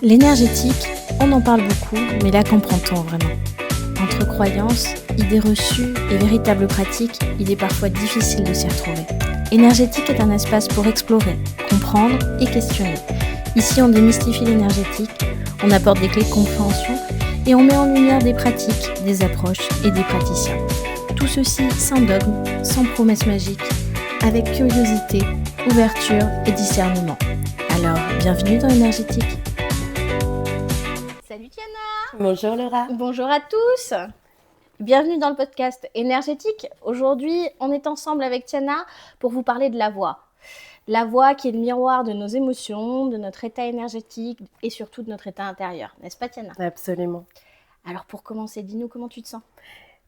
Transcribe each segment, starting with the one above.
L'énergétique, on en parle beaucoup, mais la comprend-on vraiment? Entre croyances, idées reçues et véritables pratiques, il est parfois difficile de s'y retrouver. Énergétique est un espace pour explorer, comprendre et questionner. Ici, on démystifie l'énergétique, on apporte des clés de compréhension et on met en lumière des pratiques, des approches et des praticiens. Tout ceci sans dogme, sans promesses magiques, avec curiosité, ouverture et discernement. Alors, bienvenue dans Énergétique. Salut Tiana! Bonjour Laura. Bonjour à tous! Bienvenue dans le podcast Énergétique. Aujourd'hui, on est ensemble avec Tiana pour vous parler de la voix. La voix qui est le miroir de nos émotions, de notre état énergétique et surtout de notre état intérieur. N'est-ce pas Tiana? Absolument. Alors pour commencer, dis-nous comment tu te sens?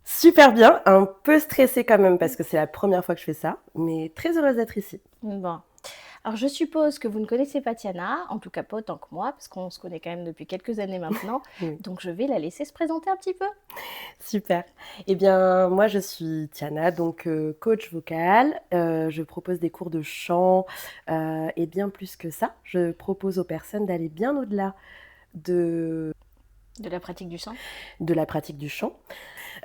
Super bien, un peu stressée quand même parce que c'est la première fois que je fais ça, mais très heureuse d'être ici. Bon. Alors je suppose que vous ne connaissez pas Tiana, en tout cas pas autant que moi, parce qu'on se connaît quand même depuis quelques années maintenant. Oui. Donc je vais la laisser se présenter un petit peu. Super. Eh bien, moi je suis Tiana, donc coach vocal. Je propose des cours de chant et bien plus que ça. Je propose aux personnes d'aller bien au-delà de la pratique du chant. La pratique du chant.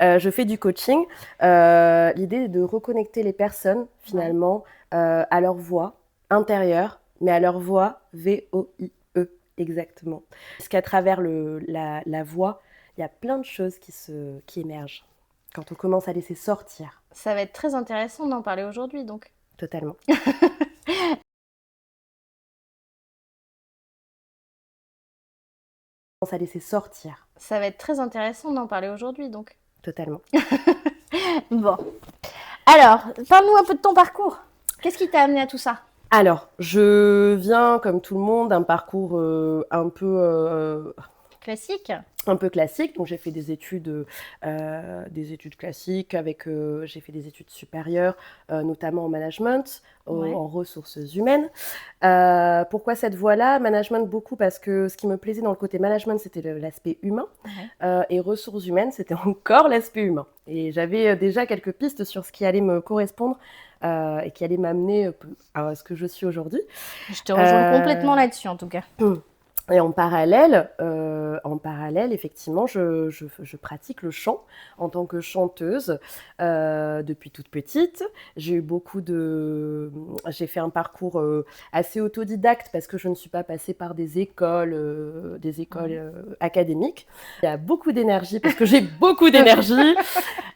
Je fais du coaching. L'idée est de reconnecter les personnes finalement à leur voix intérieure, mais à leur voix V-O-I-E exactement. Parce qu'à travers la voix, il y a plein de choses qui émergent quand on commence à laisser sortir. Ça va être très intéressant d'en parler aujourd'hui donc. Totalement. À laisser sortir. Ça va être très intéressant d'en parler aujourd'hui donc. Totalement. Bon. Alors, parle-nous un peu de ton parcours. Qu'est-ce qui t'a amené à tout ça? Alors, je viens, comme tout le monde, d'un parcours un peu Classique. Un peu classique. Donc, j'ai fait des études classiques, j'ai fait des études supérieures, notamment en management, en ressources humaines. Pourquoi cette voie-là? Management beaucoup parce que ce qui me plaisait dans le côté management, c'était l'aspect humain. Et ressources humaines, c'était encore l'aspect humain. Et j'avais déjà quelques pistes sur ce qui allait me correspondre et qui allait m'amener à ce que je suis aujourd'hui. Je te rejoins complètement là-dessus, en tout cas. Et en parallèle, effectivement, je pratique le chant en tant que chanteuse depuis toute petite. J'ai fait un parcours assez autodidacte parce que je ne suis pas passée par des écoles académiques. Il y a beaucoup d'énergie parce que j'ai beaucoup d'énergie.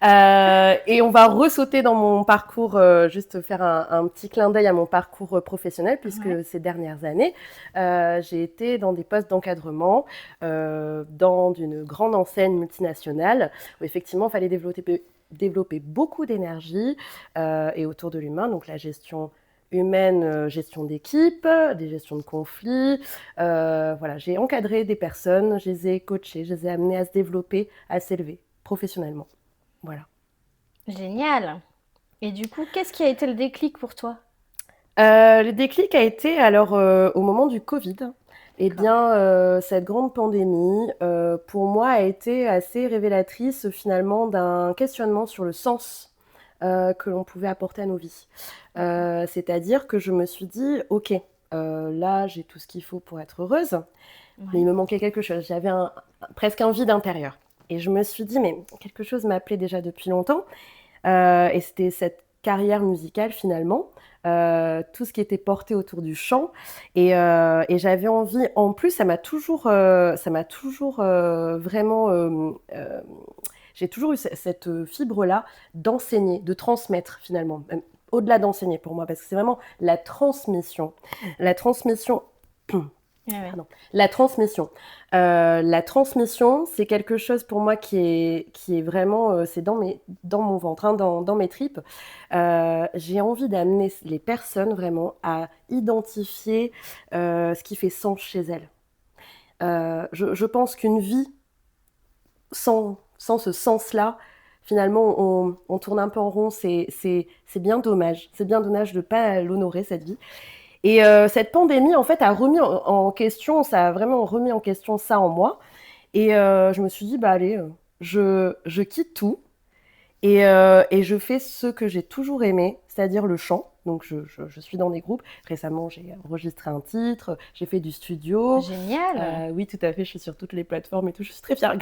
Et on va ressauter dans mon parcours, juste faire un petit clin d'œil à mon parcours professionnel puisque ces dernières années, j'ai été dans des postes d'encadrement dans une grande enseigne multinationale où effectivement il fallait développer beaucoup d'énergie et autour de l'humain, donc la gestion humaine, gestion d'équipe, des gestions de conflits. Voilà, j'ai encadré des personnes, je les ai coachées, je les ai amenées à se développer, à s'élever professionnellement. Voilà. Génial. Et du coup, qu'est-ce qui a été le déclic pour toi? Le déclic a été alors au moment du Covid. Eh bien, cette grande pandémie, pour moi, a été assez révélatrice finalement d'un questionnement sur le sens que l'on pouvait apporter à nos vies. C'est-à-dire que je me suis dit, ok, là j'ai tout ce qu'il faut pour être heureuse, mais il me manquait quelque chose. J'avais presque un vide intérieur. Et je me suis dit, mais quelque chose m'appelait déjà depuis longtemps. Et c'était cette carrière musicale finalement. Tout ce qui était porté autour du chant et j'avais envie, en plus ça m'a toujours vraiment j'ai toujours eu cette fibre-là d'enseigner, de transmettre finalement, même au-delà d'enseigner pour moi, parce que c'est vraiment la transmission. La transmission, c'est quelque chose pour moi qui est vraiment, c'est dans mon ventre, hein, dans mes tripes. J'ai envie d'amener les personnes vraiment à identifier ce qui fait sens chez elles. Je pense qu'une vie sans ce sens-là, finalement, on tourne un peu en rond. C'est bien dommage. C'est bien dommage de ne pas l'honorer, cette vie. Et cette pandémie, en fait, a remis en question, ça a vraiment remis en question ça en moi. Et je me suis dit, bah allez, je quitte tout et je fais ce que j'ai toujours aimé, c'est-à-dire le chant. Donc, je suis dans des groupes. Récemment, j'ai enregistré un titre, j'ai fait du studio. Génial. Oui, tout à fait, je suis sur toutes les plateformes et tout. Je suis très fière.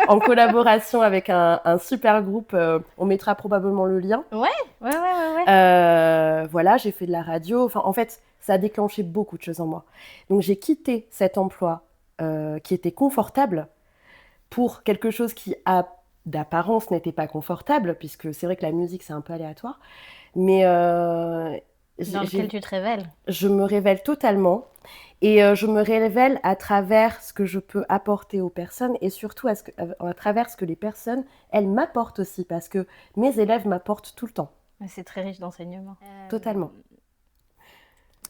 En collaboration avec un super groupe, on mettra probablement le lien. Ouais. Voilà, j'ai fait de la radio. Enfin, en fait, ça a déclenché beaucoup de choses en moi. Donc, j'ai quitté cet emploi qui était confortable pour quelque chose qui, d'apparence, n'était pas confortable, puisque c'est vrai que la musique, c'est un peu aléatoire. Mais Dans lequel tu te révèles. je me révèle totalement. Et je me révèle à travers ce que je peux apporter aux personnes et surtout à travers ce que les personnes, elles m'apportent aussi, parce que mes élèves m'apportent tout le temps. C'est très riche d'enseignement. Totalement.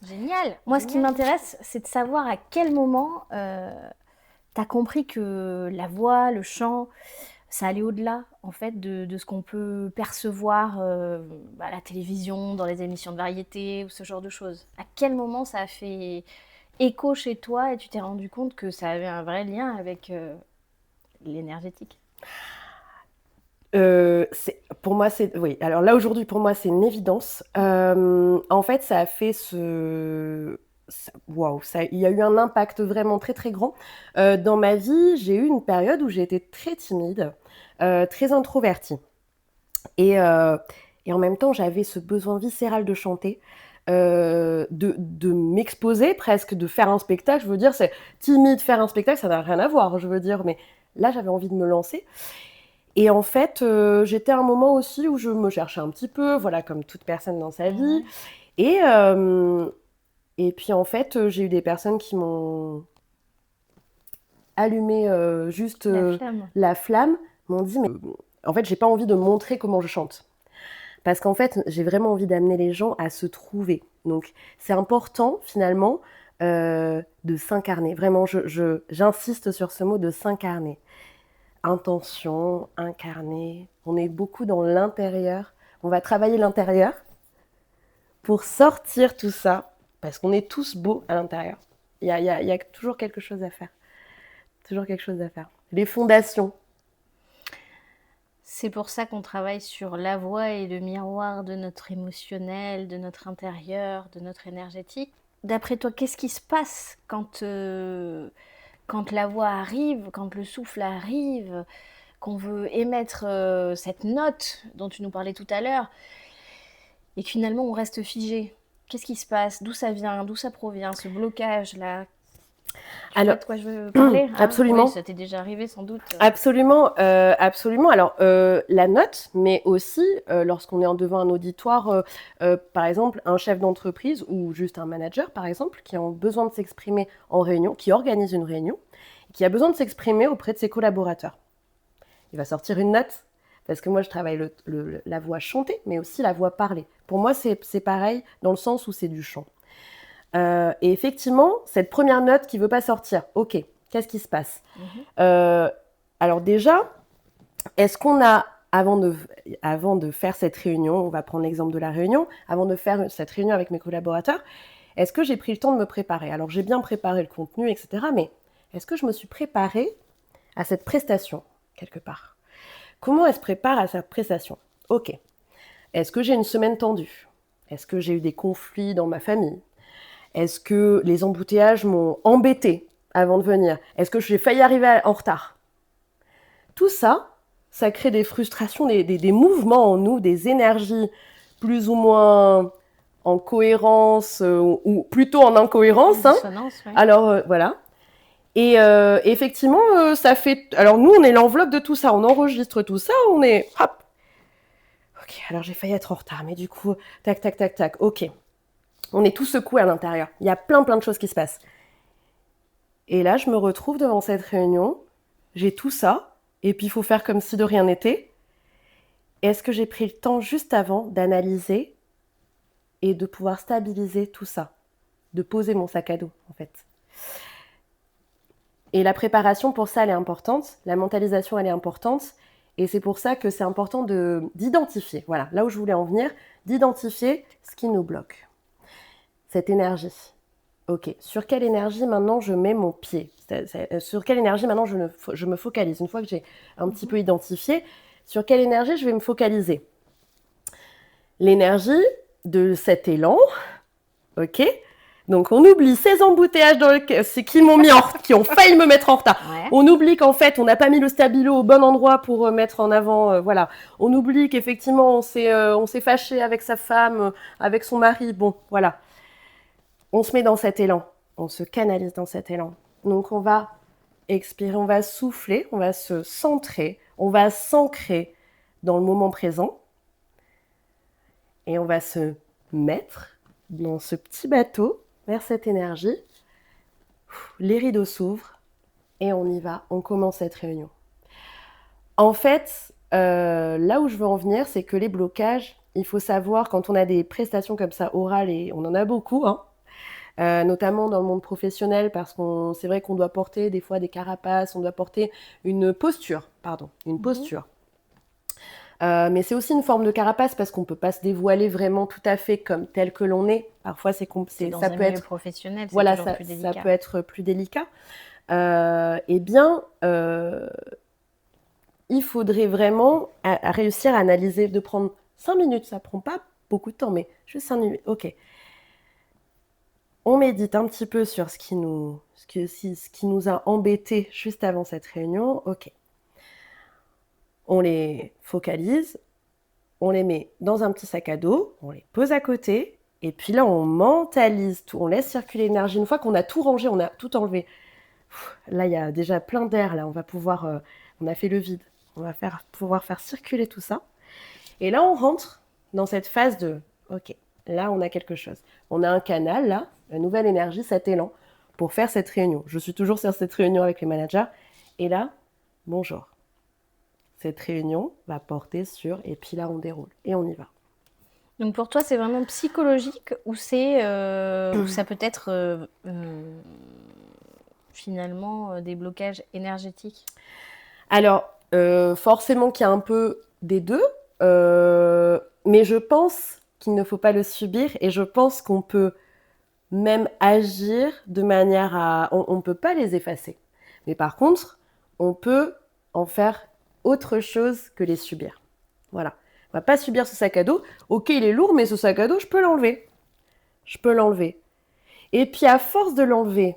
Génial. Moi, ce qui m'intéresse, c'est de savoir à quel moment tu as compris que la voix, le chant, ça allait au-delà en fait de ce qu'on peut percevoir à la télévision, dans les émissions de variété ou ce genre de choses. À quel moment ça a fait écho chez toi et tu t'es rendu compte que ça avait un vrai lien avec l'énergétique? Pour moi, oui. Alors là, aujourd'hui, pour moi, c'est une évidence. En fait, ça a fait waouh, il y a eu un impact vraiment très, très grand. Dans ma vie, j'ai eu une période où j'ai été très timide, très introvertie. Et en même temps, j'avais ce besoin viscéral de chanter, de m'exposer presque, de faire un spectacle. Je veux dire, c'est timide, faire un spectacle, ça n'a rien à voir, je veux dire. Mais là, j'avais envie de me lancer. Et en fait, j'étais à un moment aussi où je me cherchais un petit peu, voilà, comme toute personne dans sa vie. Et puis, en fait, j'ai eu des personnes qui m'ont allumé juste la flamme, m'ont dit, mais en fait, j'ai pas envie de montrer comment je chante. Parce qu'en fait, j'ai vraiment envie d'amener les gens à se trouver. Donc, c'est important, finalement, de s'incarner. Vraiment, j'insiste sur ce mot de s'incarner. Intention, incarner. On est beaucoup dans l'intérieur. On va travailler l'intérieur pour sortir tout ça, parce qu'on est tous beaux à l'intérieur. Il y a toujours quelque chose à faire. Toujours quelque chose à faire. Les fondations. C'est pour ça qu'on travaille sur la voix et le miroir de notre émotionnel, de notre intérieur, de notre énergétique. D'après toi, qu'est-ce qui se passe quand la voix arrive, quand le souffle arrive, qu'on veut émettre cette note dont tu nous parlais tout à l'heure, et que finalement on reste figé? Qu'est-ce qui se passe? D'où ça vient? D'où ça provient, ce blocage-là? Tu vois de quoi je veux parler, hein? Absolument. Oui, ça t'est déjà arrivé sans doute. Absolument, absolument. Alors, la note, mais aussi lorsqu'on est devant un auditoire, par exemple, un chef d'entreprise ou juste un manager, par exemple, qui a besoin de s'exprimer en réunion, qui organise une réunion, qui a besoin de s'exprimer auprès de ses collaborateurs. Il va sortir une note, parce que moi, je travaille la voix chantée, mais aussi la voix parlée. Pour moi, c'est pareil, dans le sens où c'est du chant. Et effectivement, cette première note qui ne veut pas sortir, ok, qu'est-ce qui se passe? Alors déjà, est-ce qu'on a, avant de faire cette réunion, on va prendre l'exemple de la réunion, avant de faire cette réunion avec mes collaborateurs, est-ce que j'ai pris le temps de me préparer? Alors j'ai bien préparé le contenu, etc. Mais est-ce que je me suis préparée à cette prestation, quelque part? Comment elle se prépare à cette prestation? Ok. Est-ce que j'ai une semaine tendue? Est-ce que j'ai eu des conflits dans ma famille? Est-ce que les embouteillages m'ont embêté avant de venir? Est-ce que j'ai failli arriver en retard? Tout ça, ça crée des frustrations, des mouvements en nous, des énergies plus ou moins en cohérence ou plutôt en incohérence. Ouais. Alors, voilà. Et effectivement, ça fait... Alors, nous, on est l'enveloppe de tout ça. On enregistre tout ça, on est... Hop. Ok, alors j'ai failli être en retard, mais du coup, tac, tac, tac, tac. Ok. On est tout secoué à l'intérieur. Il y a plein de choses qui se passent. Et là, je me retrouve devant cette réunion. J'ai tout ça. Et puis, il faut faire comme si de rien n'était. Est-ce que j'ai pris le temps juste avant d'analyser et de pouvoir stabiliser tout ça? De poser mon sac à dos, en fait. Et la préparation, pour ça, elle est importante. La mentalisation, elle est importante. Et c'est pour ça que c'est important d'identifier, voilà, là où je voulais en venir, d'identifier ce qui nous bloque. Cette énergie. Ok, sur quelle énergie maintenant je mets mon pied? Sur quelle énergie maintenant je me focalise? Une fois que j'ai un petit peu identifié, sur quelle énergie je vais me focaliser? l'énergie de cet élan, ok? Donc on oublie ces embouteillages qui ont failli me mettre en retard. Ouais. On oublie qu'en fait on n'a pas mis le stabilo au bon endroit pour mettre en avant, voilà. On oublie qu'effectivement on s'est fâché avec sa femme, avec son mari. Bon, voilà. On se met dans cet élan, on se canalise dans cet élan. Donc on va expirer, on va souffler, on va se centrer, on va s'ancrer dans le moment présent et on va se mettre dans ce petit bateau vers cette énergie. Les rideaux s'ouvrent et on y va, on commence cette réunion. En fait, là où je veux en venir, c'est que les blocages, il faut savoir quand on a des prestations comme ça orales, et on en a beaucoup, hein, notamment dans le monde professionnel, parce que c'est vrai qu'on doit porter des fois des carapaces, on doit porter une posture, mais c'est aussi une forme de carapace parce qu'on ne peut pas se dévoiler vraiment tout à fait comme tel que l'on est. Parfois, ça peut être professionnel, voilà, ça peut être plus délicat. Il faudrait vraiment réussir à analyser, de prendre 5 minutes. Ça ne prend pas beaucoup de temps, mais juste 5 minutes. Ok. On médite un petit peu sur ce qui nous a embêtés juste avant cette réunion. Ok. On les focalise, on les met dans un petit sac à dos, on les pose à côté, et puis là, on mentalise tout, on laisse circuler l'énergie. Une fois qu'on a tout rangé, on a tout enlevé, là, il y a déjà plein d'air, là, on a fait le vide, on va pouvoir faire circuler tout ça. Et là, on rentre dans cette phase de, ok, là, on a quelque chose. On a un canal, là, la nouvelle énergie, cet élan, pour faire cette réunion. Je suis toujours sur cette réunion avec les managers, et là, bonjour. Cette réunion va porter sur, et puis là on déroule, et on y va. Donc pour toi, c'est vraiment psychologique ou ou ça peut être finalement des blocages énergétiques? Alors, forcément qu'il y a un peu des deux, mais je pense qu'il ne faut pas le subir, et je pense qu'on peut même agir de manière à... On ne peut pas les effacer, mais par contre, on peut en faire autre chose que les subir. Voilà. On va pas subir ce sac à dos. Ok, il est lourd, mais ce sac à dos, je peux l'enlever. Et puis, à force de l'enlever,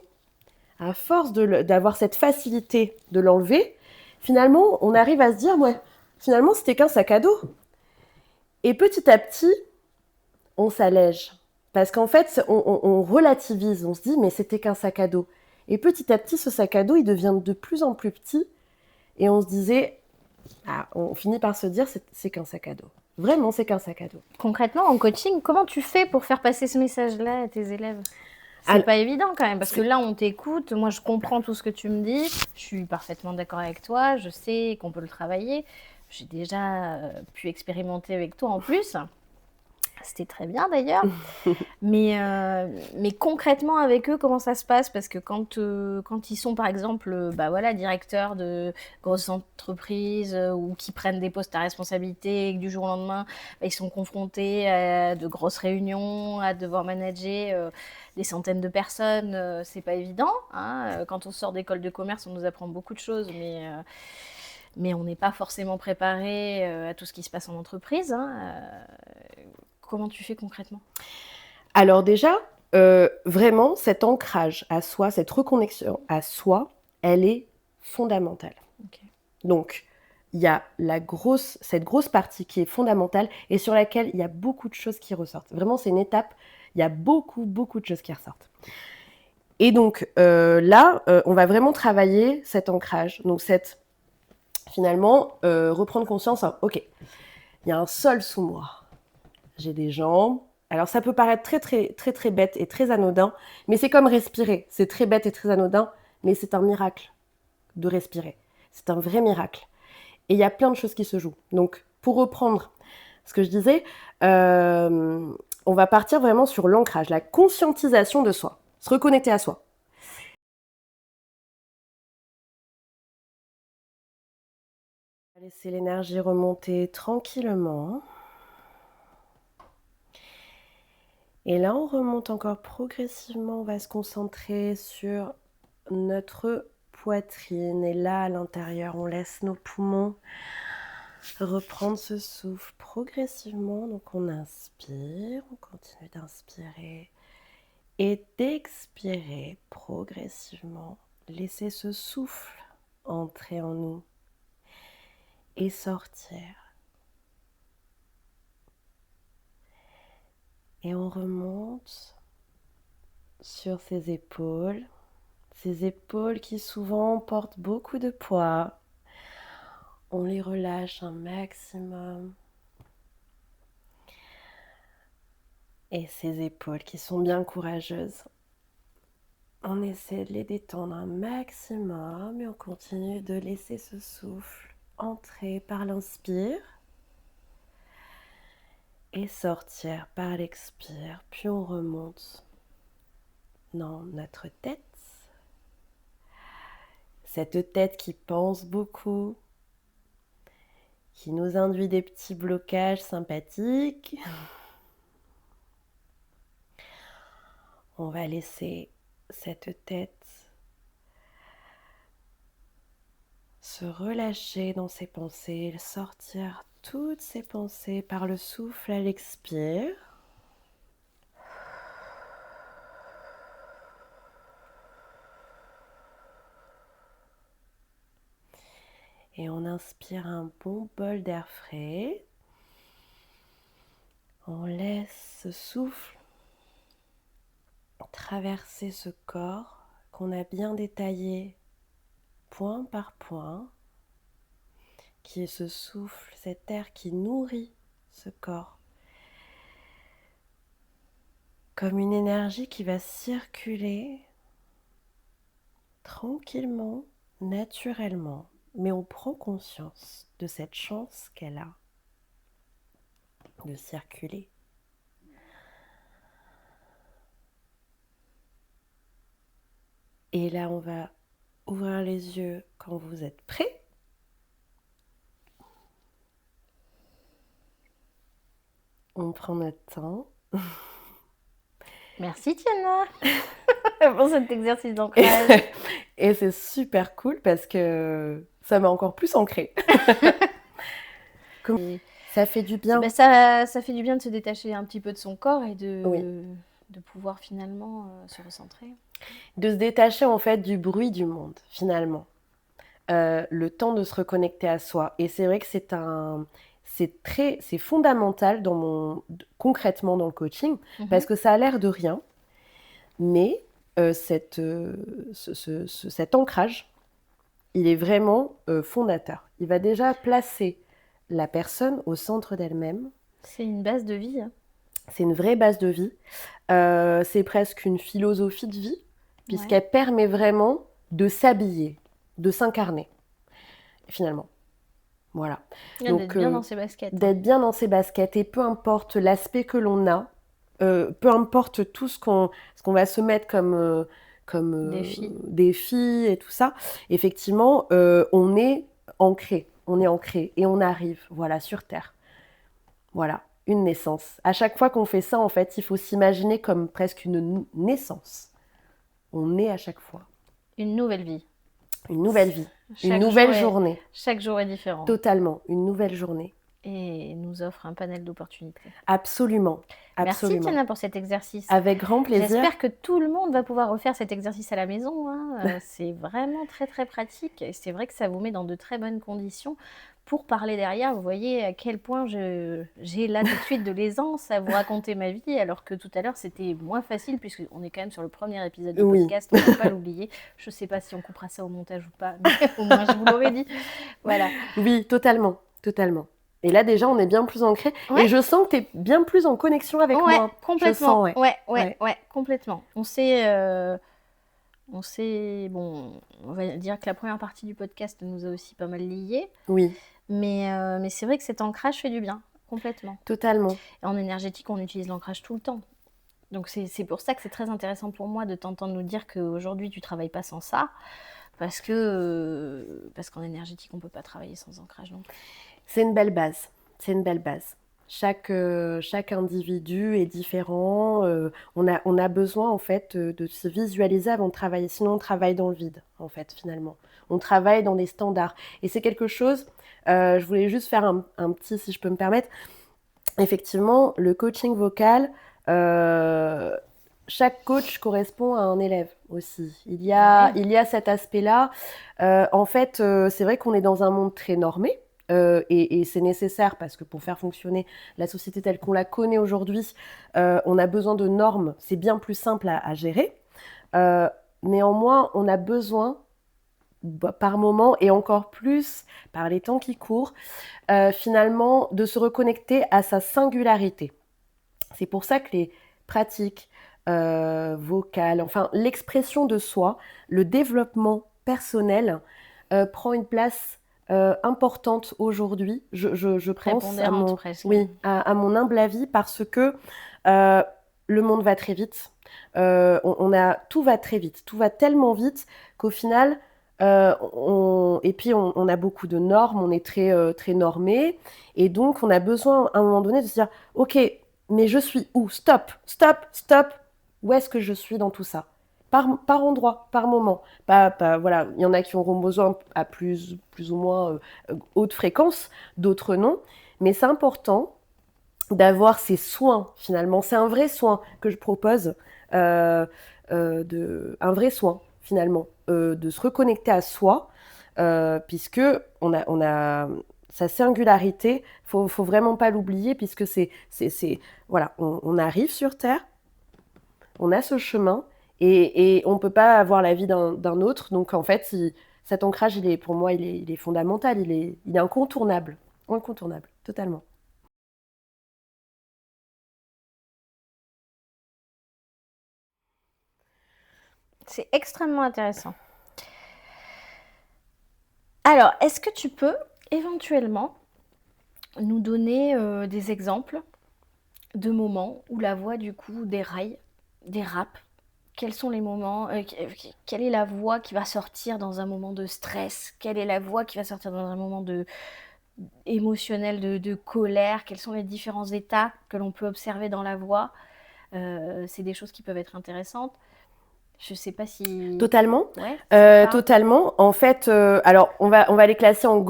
d'avoir cette facilité de l'enlever, finalement, on arrive à se dire, ouais, finalement, c'était qu'un sac à dos. Et petit à petit, on s'allège. Parce qu'en fait, on relativise, on se dit, mais c'était qu'un sac à dos. Et petit à petit, ce sac à dos, il devient de plus en plus petit. Et on se disait, on finit par se dire, c'est qu'un sac à dos. Vraiment, c'est qu'un sac à dos. Concrètement, en coaching, comment tu fais pour faire passer ce message-là à tes élèves? C'est pas évident quand même, parce que là, on t'écoute, moi, je comprends tout ce que tu me dis, je suis parfaitement d'accord avec toi, je sais qu'on peut le travailler, j'ai déjà pu expérimenter avec toi en plus. C'était très bien d'ailleurs. mais concrètement avec eux, comment ça se passe? Parce que quand ils sont par exemple directeurs de grosses entreprises ou qui prennent des postes à responsabilité et que du jour au lendemain, ils sont confrontés à de grosses réunions, à devoir manager des centaines de personnes, c'est pas évident, hein. Quand on sort d'école de commerce, on nous apprend beaucoup de choses, mais on n'est pas forcément préparé à tout ce qui se passe en entreprise, hein. Comment tu fais concrètement? Alors déjà, vraiment, cet ancrage à soi, cette reconnexion à soi, elle est fondamentale. Okay. Donc, il y a cette grosse partie qui est fondamentale et sur laquelle il y a beaucoup de choses qui ressortent. Vraiment, c'est une étape, il y a beaucoup, beaucoup de choses qui ressortent. Et donc, là, on va vraiment travailler cet ancrage. Donc, finalement, reprendre conscience, ok, il y a un sol sous moi. J'ai des jambes. Alors, ça peut paraître très, très, très, très bête et très anodin, mais c'est comme respirer. C'est très bête et très anodin, mais c'est un miracle de respirer. C'est un vrai miracle. Et il y a plein de choses qui se jouent. Donc, pour reprendre ce que je disais, on va partir vraiment sur l'ancrage, la conscientisation de soi, se reconnecter à soi. Laisser l'énergie remonter tranquillement. Et là, on remonte encore progressivement, on va se concentrer sur notre poitrine. Et là, à l'intérieur, on laisse nos poumons reprendre ce souffle progressivement. Donc on inspire, on continue d'inspirer et d'expirer progressivement. Laissez ce souffle entrer en nous et sortir. Et on remonte sur ses épaules qui souvent portent beaucoup de poids. On les relâche un maximum. Et ces épaules qui sont bien courageuses, on essaie de les détendre un maximum et on continue de laisser ce souffle entrer par l'inspire et sortir par l'expire. Puis on remonte dans notre tête. Cette tête qui pense beaucoup, qui nous induit des petits blocages sympathiques. On va laisser cette tête se relâcher dans ses pensées, sortir toutes ses pensées par le souffle à l'expire. Et on inspire un bon bol d'air frais. On laisse ce souffle traverser ce corps qu'on a bien détaillé point par point, qui est ce souffle, cet air qui nourrit ce corps, comme une énergie qui va circuler tranquillement, naturellement, mais on prend conscience de cette chance qu'elle a de circuler. Et là, on va ouvrir les yeux quand vous êtes prêts. On prend notre temps. Merci Tiana pour cet exercice d'ancrage. Et c'est super cool parce que ça m'a encore plus ancré. Ça fait du bien. Ça fait du bien de se détacher un petit peu de son corps et de pouvoir finalement se recentrer. De se détacher en fait du bruit du monde finalement. Le temps de se reconnecter à soi. Et c'est vrai que c'est fondamental concrètement dans le coaching, parce que ça a l'air de rien, mais cet ancrage, il est vraiment fondateur. Il va déjà placer la personne au centre d'elle-même. C'est une base de vie. C'est une vraie base de vie. C'est presque une philosophie de vie, puisqu'elle permet vraiment de s'habiller, de s'incarner, finalement. Voilà. Donc, d'être bien dans ses baskets. D'être bien dans ses baskets, et peu importe l'aspect que l'on a, peu importe tout ce qu'on va se mettre comme défi et tout ça, effectivement, on est ancré et on arrive, voilà, sur Terre. Voilà, une naissance. À chaque fois qu'on fait ça, en fait, il faut s'imaginer comme presque une naissance. On est à chaque fois. Une nouvelle vie. Une nouvelle vie. Une nouvelle journée. Chaque jour est différent. Totalement, une nouvelle journée. Et nous offre un panel d'opportunités. Absolument. Merci Tiana pour cet exercice. Avec grand plaisir. J'espère que tout le monde va pouvoir refaire cet exercice à la maison. C'est vraiment très très pratique. Et c'est vrai que ça vous met dans de très bonnes conditions pour parler derrière. Vous voyez à quel point j'ai là tout de suite de l'aisance à vous raconter ma vie, alors que tout à l'heure c'était moins facile, puisqu'on est quand même sur le premier épisode du podcast, on ne peut pas l'oublier. Je ne sais pas si on coupera ça au montage ou pas, mais au moins je vous l'aurais dit. Voilà. Oui, totalement. Et là, déjà, on est bien plus ancré. Et je sens que tu es bien plus en connexion avec moi. Complètement. Ouais, complètement. On sait, bon, on va dire que la première partie du podcast nous a aussi pas mal liés. Oui. Mais c'est vrai que cet ancrage fait du bien, complètement. Totalement. Et en énergétique, on utilise l'ancrage tout le temps. Donc c'est pour ça que c'est très intéressant pour moi de t'entendre nous dire qu'aujourd'hui, tu ne travailles pas sans ça. Parce qu'en énergétique, on ne peut pas travailler sans ancrage non plus. C'est une belle base. Chaque individu est différent. On a besoin en fait de se visualiser avant de travailler. Sinon, on travaille dans le vide, en fait, finalement. On travaille dans des standards. Et c'est quelque chose, je voulais juste faire un petit, si je peux me permettre. Effectivement, le coaching vocal, chaque coach correspond à un élève aussi. Il y a cet aspect-là. En fait, c'est vrai qu'on est dans un monde très normé. Et c'est nécessaire parce que pour faire fonctionner la société telle qu'on la connaît aujourd'hui, on a besoin de normes. C'est bien plus simple à gérer. Néanmoins, on a besoin, par moment et encore plus par les temps qui courent, finalement, de se reconnecter à sa singularité. C'est pour ça que les pratiques vocales, enfin l'expression de soi, le développement personnel prend une place importante aujourd'hui, je pense, à mon humble avis, parce que le monde va très vite. Tout va très vite, tout va tellement vite qu'au final, et puis on a beaucoup de normes, on est très normé, et donc on a besoin à un moment donné de se dire, ok, mais je suis où? Stop, stop, stop. Où est-ce que je suis dans tout ça? Par endroit, par moment. Voilà, il y en a qui auront besoin à plus ou moins haute fréquence, d'autres non. Mais c'est important d'avoir ces soins, finalement. C'est un vrai soin que je propose, un vrai soin, finalement, de se reconnecter à soi, puisque on a sa singularité, faut vraiment pas l'oublier, puisque voilà, on arrive sur Terre, on a ce chemin, et on peut pas avoir la vie d'un autre. Donc en fait, cet ancrage, pour moi, il est fondamental, il est incontournable, totalement. C'est extrêmement intéressant. Alors, est-ce que tu peux éventuellement nous donner des exemples de moments où la voix du coup déraille, dérape? Quels sont les moments, quelle est la voix qui va sortir dans un moment de stress? Quelle est la voix qui va sortir dans un moment émotionnel de colère? Quels sont les différents états que l'on peut observer dans la voix? C'est des choses qui peuvent être intéressantes. Je sais pas si... Totalement. Ouais, totalement. En fait, alors on va les classer en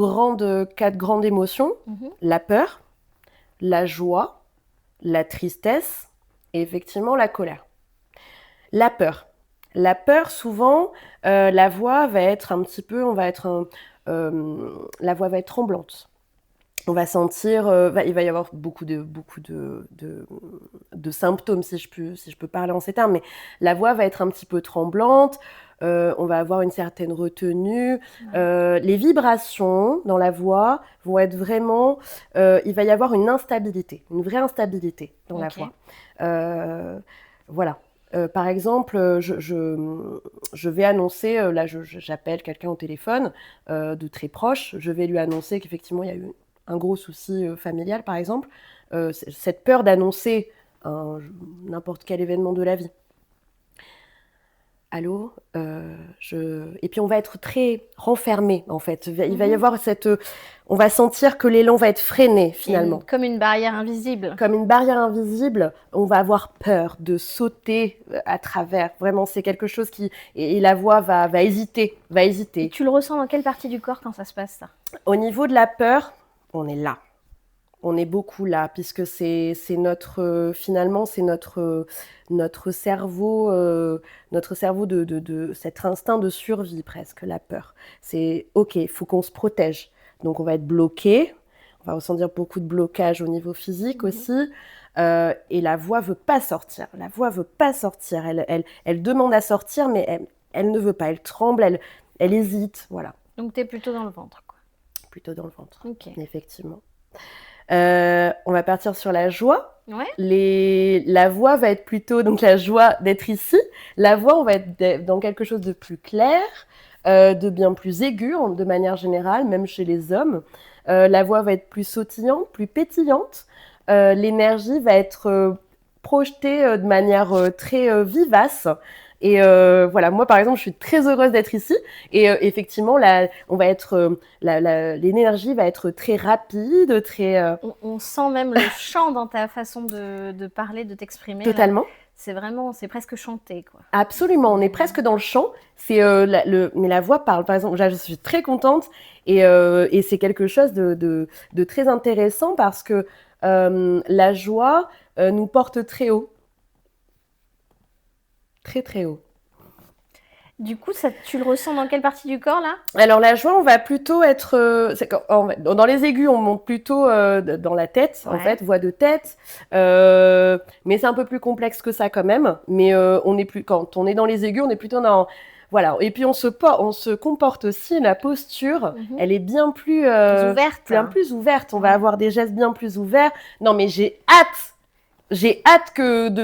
quatre grandes émotions. La peur, la joie, la tristesse et effectivement la colère. La peur. La peur, souvent, la voix va être un petit peu, la voix va être tremblante. On va sentir, il va y avoir beaucoup de symptômes, si je peux parler en ces termes, mais la voix va être un petit peu tremblante, on va avoir une certaine retenue, les vibrations dans la voix vont être vraiment, il va y avoir une instabilité, une vraie instabilité dans la voix. Voilà. Par exemple, je vais annoncer, là j'appelle quelqu'un au téléphone de très proche, je vais lui annoncer qu'effectivement il y a eu un gros souci familial, par exemple, cette peur d'annoncer n'importe quel événement de la vie. Allô, et puis on va être très renfermé, en fait. Il va y avoir on va sentir que l'élan va être freiné, finalement. Comme une barrière invisible. Comme une barrière invisible, on va avoir peur de sauter à travers. Vraiment, c'est quelque chose qui... Et la voix va hésiter, Et tu le ressens dans quelle partie du corps quand ça se passe, ça? Au niveau de la peur, on est là. On est beaucoup là, puisque c'est finalement, c'est notre cerveau de cet instinct de survie presque, la peur. C'est ok, il faut qu'on se protège. Donc on va être bloqué, on va ressentir beaucoup de blocage au niveau physique aussi. Et la voix veut pas sortir. La voix veut pas sortir. Elle demande à sortir, mais elle ne veut pas. Elle tremble, elle hésite, voilà. Donc tu es plutôt dans le ventre, quoi. Plutôt dans le ventre, effectivement. On va partir sur la joie. Ouais. La voix va être plutôt, donc la joie d'être ici. La voix, on va être dans quelque chose de plus clair, de bien plus aigu, de manière générale, même chez les hommes. La voix va être plus sautillante, plus pétillante. L'énergie va être projetée de manière très vivace. Et voilà, moi par exemple, je suis très heureuse d'être ici. Et effectivement, l'énergie va être très rapide, très. On sent même le chant dans ta façon de parler, de t'exprimer. Totalement. Là. C'est presque chanté, quoi. Absolument, on est presque dans le chant. Mais la voix parle. Par exemple, je suis très contente et c'est quelque chose de très intéressant parce que la joie nous porte très haut. Très, très haut. Du coup, tu le ressens dans quelle partie du corps, là ? Alors, la joie, on va plutôt être... dans les aigus, on monte plutôt dans la tête, en fait, voix de tête. Mais c'est un peu plus complexe que ça quand même. Mais quand on est dans les aigus, on est plutôt dans... Voilà. Et puis, on se comporte aussi, la posture, elle est bien plus... ouverte. Bien plus ouverte. On va avoir des gestes bien plus ouverts. Non, mais j'ai hâte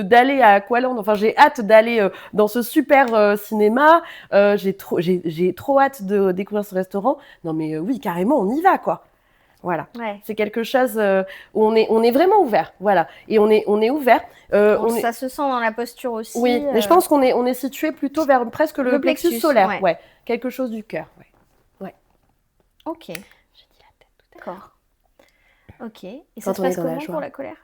d'aller à Aqualand. Enfin, j'ai hâte d'aller dans ce super cinéma. J'ai trop hâte de découvrir ce restaurant. Non, mais oui, carrément, on y va, quoi. Voilà. Ouais. C'est quelque chose où on est vraiment ouvert. Voilà. Et on est ouvert. Ça se sent dans la posture aussi. Oui, mais je pense qu'on est situé plutôt vers presque le plexus solaire. Ouais. Quelque chose du cœur. Ouais. Ok. J'ai dit la tête tout à l'heure. D'accord. Ok. Et ça se passe comment pour la colère ?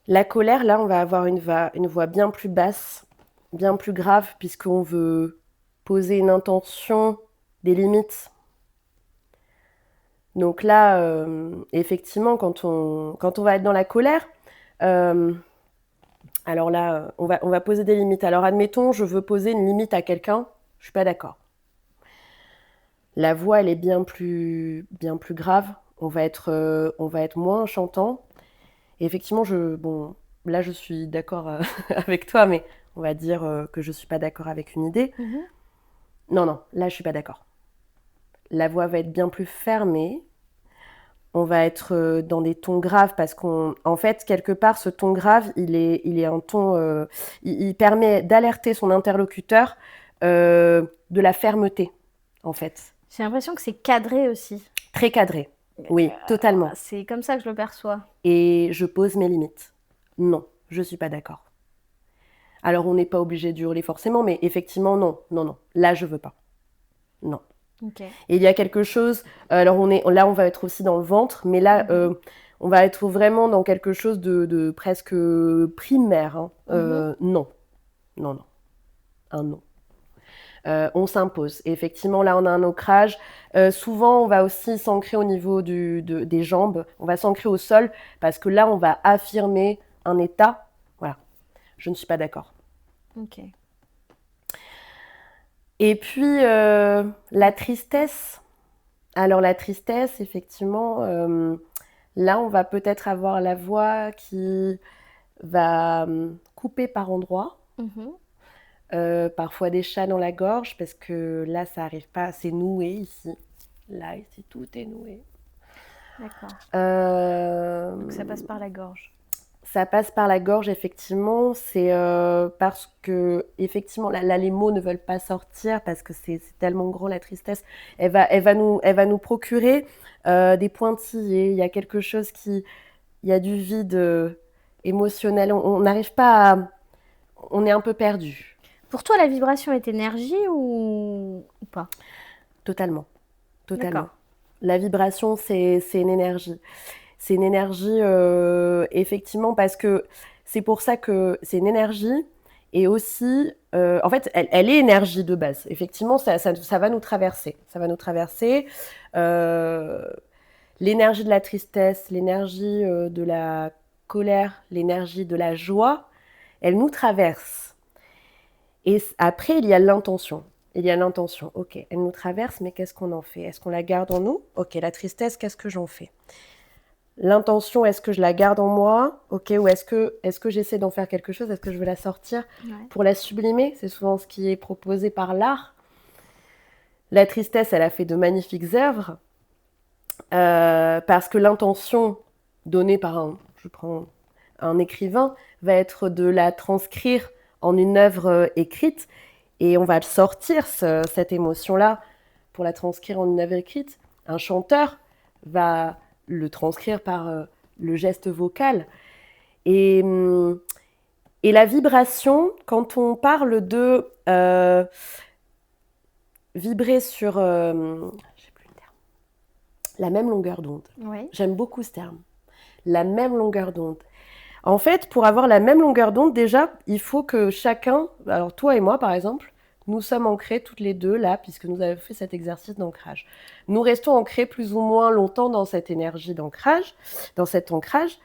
La colère, là, on va avoir une voix bien plus basse, bien plus grave, puisqu'on veut poser une intention, des limites. Donc là, effectivement, quand on va être dans la colère, alors là, on va poser des limites. Alors admettons, je veux poser une limite à quelqu'un, je suis pas d'accord. La voix, elle est bien plus grave. On va être moins chantant. Et effectivement, là, je suis d'accord avec toi, mais on va dire que je ne suis pas d'accord avec une idée. Non, là, je ne suis pas d'accord. La voix va être bien plus fermée. On va être dans des tons graves parce qu'en fait, quelque part, ce ton grave, il est un ton... il permet d'alerter son interlocuteur de la fermeté, en fait. J'ai l'impression que c'est cadré aussi. Très cadré. Oui, totalement. C'est comme ça que je le perçois. Et je pose mes limites. Non, je ne suis pas d'accord. Alors, on n'est pas obligé de hurler forcément, mais effectivement, non. Là, je ne veux pas. Non. Okay. Et il y a quelque chose... Alors, on va être aussi dans le ventre, mais là, on va être vraiment dans quelque chose de presque primaire. Hein. Non. Un non. On s'impose. Et effectivement, là, on a un ancrage. Souvent, on va aussi s'ancrer au niveau des jambes. On va s'ancrer au sol parce que là, on va affirmer un état. Voilà. Je ne suis pas d'accord. Ok. Et puis, la tristesse. Alors, la tristesse, effectivement, là, on va peut-être avoir la voix qui va couper par endroits. Parfois des chats dans la gorge parce que là ça arrive pas, c'est noué ici. Là ici tout est noué. D'accord. Donc ça passe par la gorge. Ça passe par la gorge effectivement, c'est parce que effectivement là les mots ne veulent pas sortir parce que c'est tellement grand la tristesse. Elle va nous procurer des pointillés. Il y a quelque chose il y a du vide émotionnel. On n'arrive pas on est un peu perdu. Pour toi, la vibration est énergie ou pas ? Totalement. D'accord. La vibration, c'est une énergie. C'est une énergie, effectivement, parce que c'est pour ça que c'est une énergie. Et aussi, en fait, elle est énergie de base. Effectivement, ça va nous traverser. Ça va nous traverser. L'énergie de la tristesse, l'énergie de la colère, l'énergie de la joie, elle nous traverse. Et après, il y a l'intention. Ok, elle nous traverse, mais qu'est-ce qu'on en fait ? Est-ce qu'on la garde en nous ? Ok, la tristesse, qu'est-ce que j'en fais ? L'intention, est-ce que je la garde en moi ? Ok, ou est-ce que j'essaie d'en faire quelque chose ? Est-ce que je veux la sortir pour la sublimer ? C'est souvent ce qui est proposé par l'art. La tristesse, elle a fait de magnifiques œuvres parce que l'intention donnée par un écrivain va être de la transcrire en une œuvre écrite, et on va sortir cette émotion-là pour la transcrire en une œuvre écrite. Un chanteur va le transcrire par le geste vocal. Et Et la vibration, quand on parle de vibrer sur je sais plus le terme, la même longueur d'onde. Oui. J'aime beaucoup ce terme. La même longueur d'onde. En fait, pour avoir la même longueur d'onde, déjà, il faut que chacun, alors toi et moi par exemple, nous sommes ancrés toutes les deux là, puisque nous avons fait cet exercice d'ancrage. Nous restons ancrés plus ou moins longtemps dans cette énergie d'ancrage, dans cet ancrage.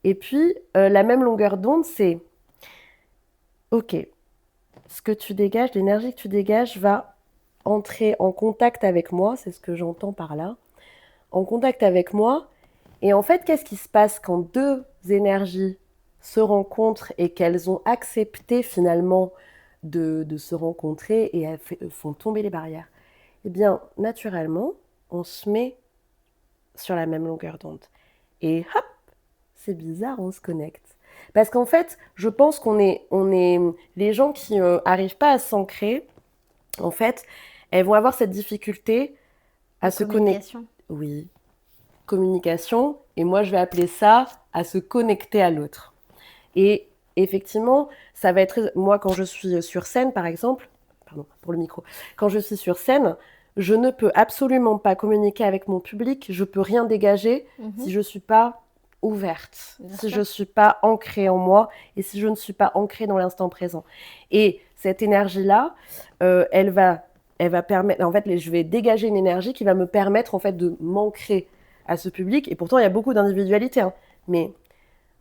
Et puis, la même longueur d'onde, c'est OK, ce que tu dégages, l'énergie que tu dégages va entrer en contact avec moi, c'est ce que j'entends par là, en contact avec moi. Et en fait, qu'est-ce qui se passe quand deux énergies se rencontrent et qu'elles ont accepté finalement de se rencontrer et elles font tomber les barrières? Eh bien, naturellement, on se met sur la même longueur d'onde. Et hop, c'est bizarre, on se connecte. Parce qu'en fait, je pense qu'on est les gens qui arrivent pas à s'ancrer, en fait, elles vont avoir cette difficulté à se connecter. Oui, communication, et moi je vais appeler ça à se connecter à l'autre. Et effectivement, ça va être, moi quand je suis sur scène par exemple, pardon pour le micro, quand je suis sur scène, je ne peux absolument pas communiquer avec mon public, je peux rien dégager si je ne suis pas ouverte, si je ne suis pas ancrée en moi et si je ne suis pas ancrée dans l'instant présent. Et cette énergie-là, elle va permettre, en fait, je vais dégager une énergie qui va me permettre en fait de m'ancrer à ce public. Et pourtant, il y a beaucoup d'individualité, hein, mais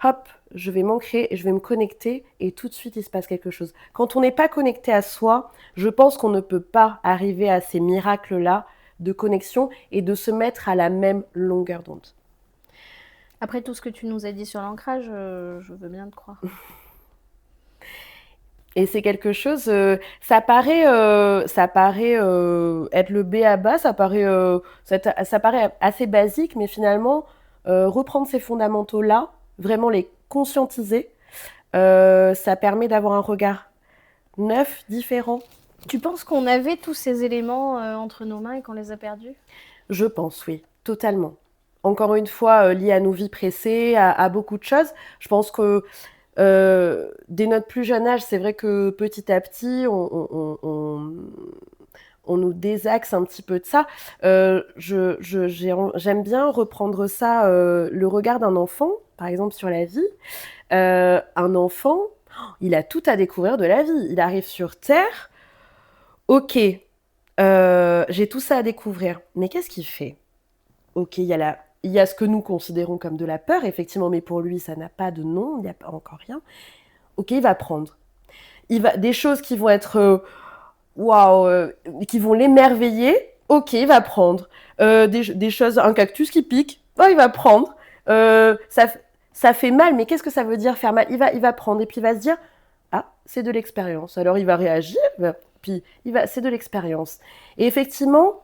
hop, je vais m'ancrer et je vais me connecter et tout de suite, il se passe quelque chose. Quand on n'est pas connecté à soi, je pense qu'on ne peut pas arriver à ces miracles-là de connexion et de se mettre à la même longueur d'onde. Après tout ce que tu nous as dit sur l'ancrage, je veux bien te croire. Et c'est quelque chose, ça paraît être le B à bas, ça paraît assez basique, mais finalement, reprendre ces fondamentaux-là, vraiment les conscientiser, ça permet d'avoir un regard neuf, différent. Tu penses qu'on avait tous ces éléments entre nos mains et qu'on les a perdus ? Je pense, oui, totalement. Encore une fois, lié à nos vies pressées, à beaucoup de choses. Je pense que dès notre plus jeune âge, c'est vrai que petit à petit, on nous désaxe un petit peu de ça. J'aime bien reprendre ça, le regard d'un enfant, par exemple sur la vie. Un enfant, il a tout à découvrir de la vie. Il arrive sur Terre, ok, j'ai tout ça à découvrir, mais qu'est-ce qu'il fait? Ok, il y a ce que nous considérons comme de la peur, effectivement, mais pour lui, ça n'a pas de nom, il n'y a pas encore rien. Ok, il va prendre. Des choses qui vont être waouh, qui vont l'émerveiller. Ok, il va prendre. Des choses, un cactus qui pique. Oh, il va prendre. Ça fait mal, mais qu'est-ce que ça veut dire faire mal? Il va prendre et puis il va se dire ah, c'est de l'expérience. Alors il va réagir, puis c'est de l'expérience. Et effectivement,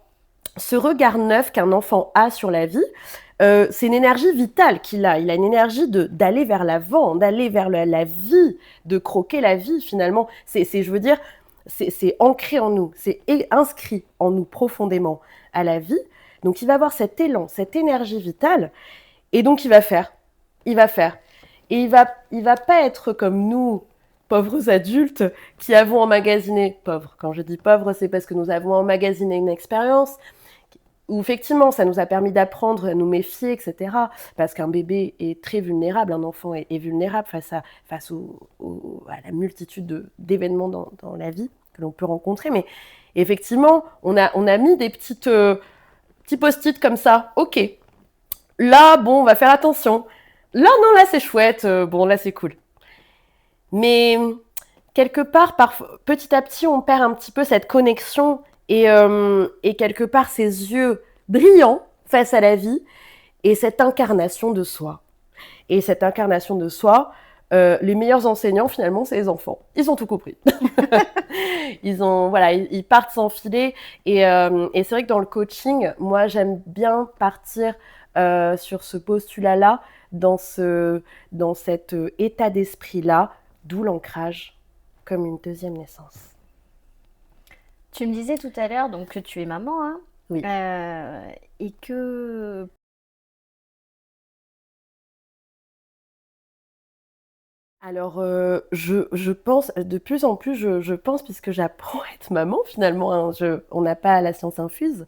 ce regard neuf qu'un enfant a sur la vie, c'est une énergie vitale qu'il a. Il a une énergie d'aller vers l'avant, d'aller vers la vie, de croquer la vie finalement. Je veux dire, c'est ancré en nous, c'est inscrit en nous profondément à la vie. Donc il va avoir cet élan, cette énergie vitale, et donc il va faire. Et il va pas être comme nous, pauvres adultes, qui avons emmagasiné, pauvres, quand je dis pauvres, c'est parce que nous avons emmagasiné une expérience, où effectivement, ça nous a permis d'apprendre à nous méfier, etc. Parce qu'un bébé est très vulnérable, un enfant est vulnérable face à la multitude d'événements dans la vie que l'on peut rencontrer. Mais effectivement, on a mis des petits post-it comme ça. Ok, là, bon, on va faire attention. Là, non, là, c'est chouette. Bon, là, c'est cool. Mais quelque part, petit à petit, on perd un petit peu cette connexion et quelque part ces yeux brillants face à la vie et cette incarnation de soi. Et cette incarnation de soi, les meilleurs enseignants finalement, c'est les enfants. Ils ont tout compris. Ils partent s'enfiler et c'est vrai que dans le coaching, moi j'aime bien partir sur ce postulat-là, dans cet état d'esprit-là, d'où l'ancrage comme une deuxième naissance. Tu me disais tout à l'heure donc que tu es maman, hein, Oui. Et que Alors, je pense de plus en plus, je pense puisque j'apprends à être maman finalement, hein, je on n'a pas la science infuse.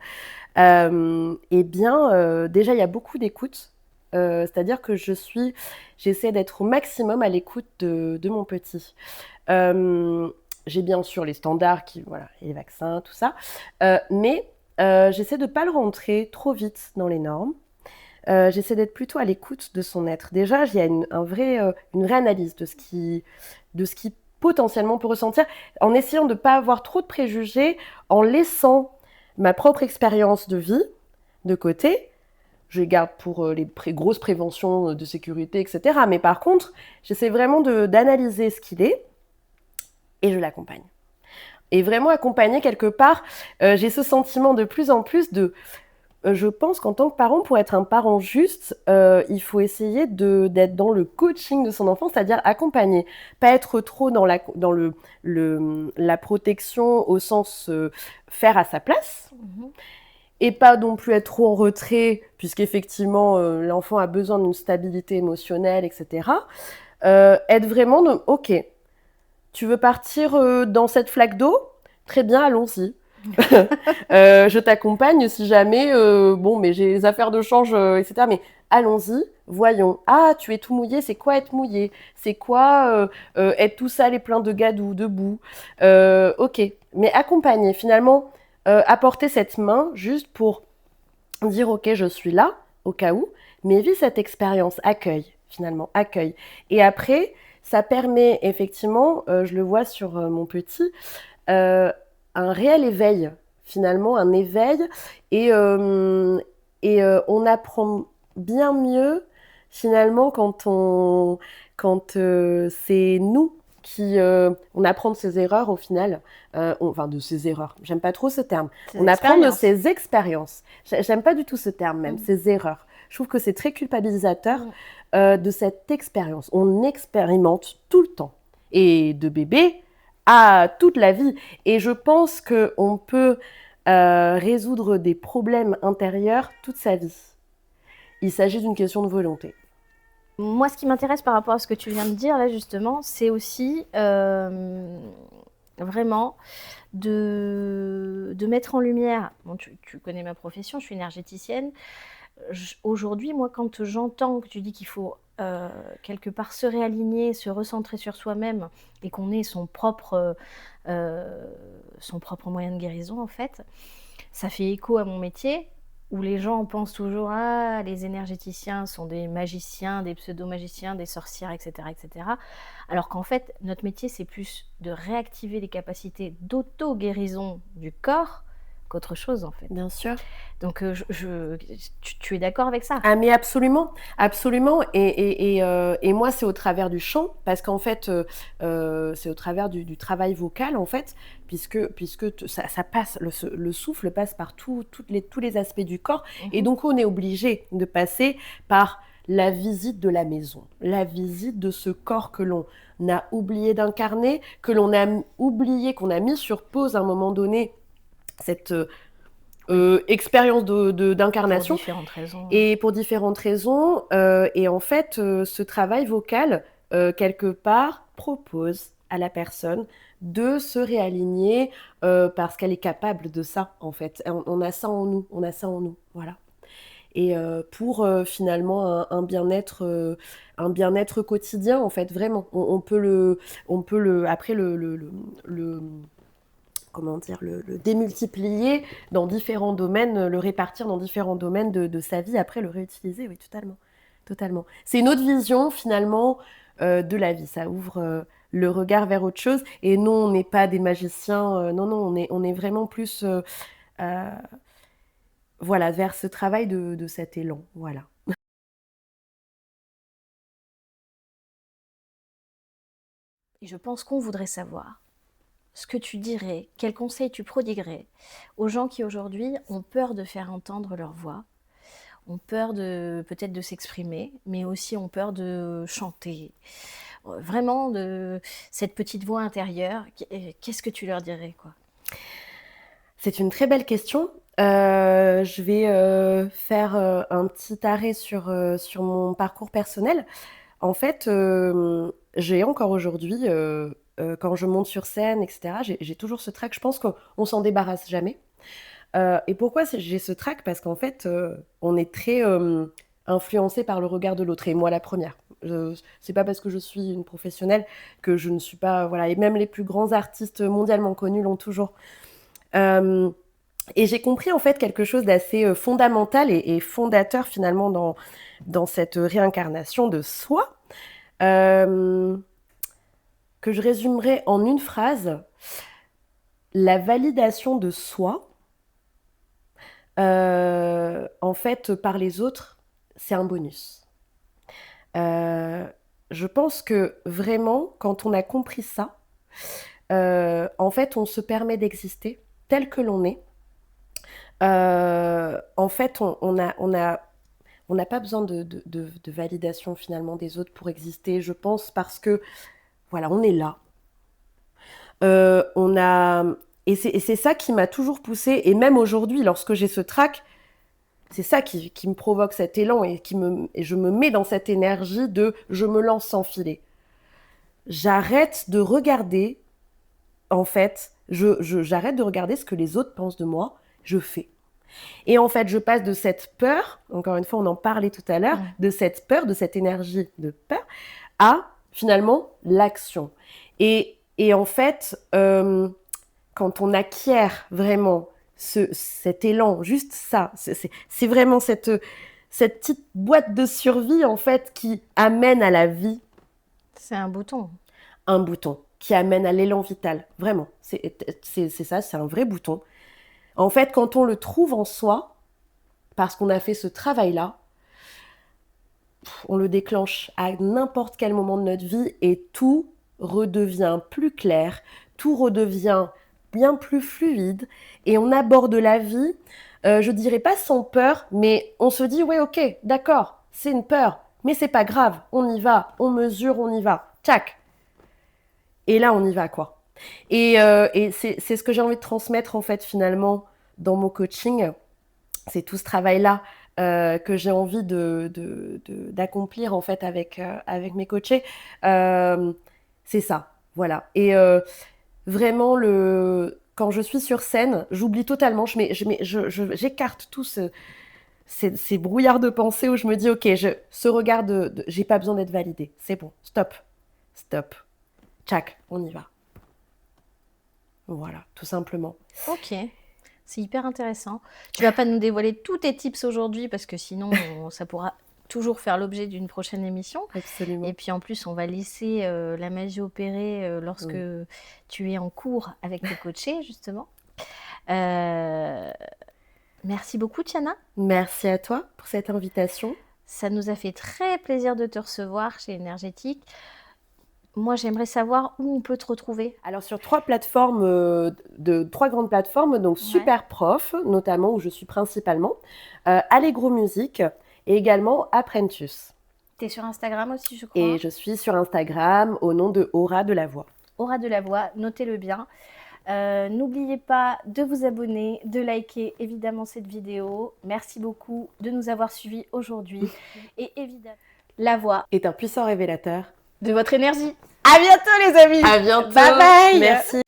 Et bien, déjà il y a beaucoup d'écoute, c'est-à-dire que j'essaie d'être au maximum à l'écoute de mon petit. Hem, j'ai bien sûr les standards qui voilà, les vaccins, tout ça, mais j'essaie de pas le rentrer trop vite dans les normes. J'essaie d'être plutôt à l'écoute de son être. Déjà, il y a une vraie analyse de ce qui potentiellement peut ressentir, en essayant de ne pas avoir trop de préjugés, en laissant ma propre expérience de vie de côté. Je les garde pour les grosses préventions de sécurité, etc. Mais par contre, j'essaie vraiment d'analyser ce qu'il est et je l'accompagne. Et vraiment accompagner quelque part, j'ai ce sentiment de plus en plus de je pense qu'en tant que parent, pour être un parent juste, il faut essayer d'être dans le coaching de son enfant, c'est-à-dire accompagner, pas être trop dans la protection au sens faire à sa place, et pas non plus être trop en retrait, puisqu'effectivement l'enfant a besoin d'une stabilité émotionnelle, etc. Être vraiment de, ok, tu veux partir dans cette flaque d'eau? Très bien, allons-y. Je t'accompagne si jamais, bon, mais j'ai les affaires de change, etc. Mais allons-y, voyons. Ah, tu es tout mouillé, c'est quoi être mouillé? C'est quoi être tout sale et plein de gadou, de boue? Ok, mais accompagner, finalement, apporter cette main juste pour dire ok, je suis là, au cas où, mais vis cette expérience, accueille, finalement, accueille. Et après, ça permet effectivement, je le vois sur mon petit, euh, un réel éveil, finalement, un éveil, et, euh, et on apprend bien mieux, finalement, quand c'est nous qui on apprend de ses erreurs au final, enfin de ses erreurs, j'aime pas trop ce terme, on apprend de ses expériences, j'aime pas du tout ce terme même, ses erreurs. Je trouve que c'est très culpabilisateur de cette expérience. On expérimente tout le temps. Et de bébé à toute la vie. Et je pense qu'on peut résoudre des problèmes intérieurs toute sa vie. Il s'agit d'une question de volonté. Moi, ce qui m'intéresse par rapport à ce que tu viens de dire, là, justement, c'est aussi vraiment de mettre en lumière. Bon, tu connais ma profession, je suis énergéticienne. Aujourd'hui, moi, quand j'entends que tu dis qu'il faut quelque part se réaligner, se recentrer sur soi-même et qu'on ait son propre moyen de guérison, en fait, ça fait écho à mon métier où les gens pensent toujours ah les énergéticiens sont des magiciens, des pseudo-magiciens, des sorcières, etc., etc. Alors qu'en fait, notre métier, c'est plus de réactiver les capacités d'auto-guérison du corps qu'autre chose, en fait. Bien sûr. Donc, tu es d'accord avec ça? Ah mais absolument, absolument. Et moi, c'est au travers du chant, parce qu'en fait, c'est au travers du travail vocal, en fait, puisque ça passe, le souffle passe par tous les aspects du corps. Et donc, on est obligé de passer par la visite de la maison, la visite de ce corps que l'on a oublié d'incarner, que l'on a oublié, qu'on a mis sur pause à un moment donné, cette expérience d'incarnation. Pour différentes raisons. Et pour différentes raisons. Et en fait, ce travail vocal, quelque part, propose à la personne de se réaligner parce qu'elle est capable de ça, en fait. On a ça en nous, on a ça en nous, voilà. Et pour finalement un bien-être quotidien, en fait, vraiment. On peut après comment dire, le démultiplier dans différents domaines, le répartir dans différents domaines de sa vie, après le réutiliser, oui, totalement. Totalement. C'est une autre vision, finalement, de la vie. Ça ouvre le regard vers autre chose. Et non, on n'est pas des magiciens. Non, non, on est vraiment plus euh, voilà, vers ce travail de cet élan. Voilà. Et je pense qu'on voudrait savoir ce que tu dirais, quels conseils tu prodiguerais aux gens qui aujourd'hui ont peur de faire entendre leur voix, ont peur peut-être de s'exprimer, mais aussi ont peur de chanter. Vraiment de cette petite voix intérieure, qu'est-ce que tu leur dirais, quoi? C'est une très belle question. Je vais faire un petit arrêt sur mon parcours personnel. En fait, j'ai encore aujourd'hui, quand je monte sur scène, etc., j'ai toujours ce trac. Je pense qu'on s'en débarrasse jamais. Et pourquoi j'ai ce trac? Parce qu'en fait, on est très influencé par le regard de l'autre. Et moi, la première. C'est pas parce que je suis une professionnelle que je ne suis pas. Voilà. Et même les plus grands artistes mondialement connus l'ont toujours. Euh, et j'ai compris en fait quelque chose d'assez fondamental et fondateur finalement dans cette réincarnation de soi, euh, que je résumerai en une phrase. La validation de soi, en fait, par les autres, c'est un bonus. Euh, je pense que vraiment, quand on a compris ça, en fait, on se permet d'exister tel que l'on est. En fait, on n'a pas besoin de validation finalement des autres pour exister, je pense, parce que voilà, on est là. On a et c'est ça qui m'a toujours poussée, et même aujourd'hui, lorsque j'ai ce trac, c'est ça qui me provoque cet élan et je me mets dans cette énergie de je me lance sans filet. J'arrête de regarder, en fait, j'arrête de regarder ce que les autres pensent de moi, je fais. Et en fait, je passe de cette peur, encore une fois, on en parlait tout à l'heure, de cette peur, de cette énergie de peur, à finalement l'action. Et en fait, quand on acquiert vraiment cet élan, juste ça, c'est vraiment cette petite boîte de survie en fait qui amène à la vie. C'est un bouton. Un bouton qui amène à l'élan vital, vraiment. C'est ça, c'est un vrai bouton. En fait, quand on le trouve en soi, parce qu'on a fait ce travail-là, on le déclenche à n'importe quel moment de notre vie et tout redevient plus clair, tout redevient bien plus fluide et on aborde la vie, je dirais pas sans peur, mais on se dit ouais ok, d'accord, c'est une peur, mais c'est pas grave, on y va, on mesure, on y va, tac. Et là on y va quoi. Et c'est ce que j'ai envie de transmettre en fait finalement dans mon coaching, c'est tout ce travail-là que j'ai envie d'accomplir en fait avec mes coachés. C'est ça, voilà. Et vraiment, quand je suis sur scène, j'oublie totalement, j'écarte tous ces brouillards de pensée où je me dis, ok, ce regard j'ai pas besoin d'être validée, c'est bon, stop, tchac, on y va. Voilà, tout simplement. Ok. C'est hyper intéressant. Tu vas pas nous dévoiler tous tes tips aujourd'hui parce que sinon, ça pourra toujours faire l'objet d'une prochaine émission. Absolument. Et puis en plus, on va laisser la magie opérer lorsque tu es en cours avec tes coachés, justement. Merci beaucoup, Tiana. Merci à toi pour cette invitation. Ça nous a fait très plaisir de te recevoir chez Énergétique. Moi, j'aimerais savoir où on peut te retrouver. Alors, sur trois grandes plateformes, donc Super Prof, notamment, où je suis principalement, Allegro Music et également Apprentice. Tu es sur Instagram aussi, je crois. Et je suis sur Instagram au nom de Aura de la Voix. Aura de la Voix, notez-le bien. N'oubliez pas de vous abonner, de liker évidemment cette vidéo. Merci beaucoup de nous avoir suivis aujourd'hui. Et évidemment, la voix est un puissant révélateur de votre énergie. À bientôt les amis. À bientôt. Bye bye. Merci.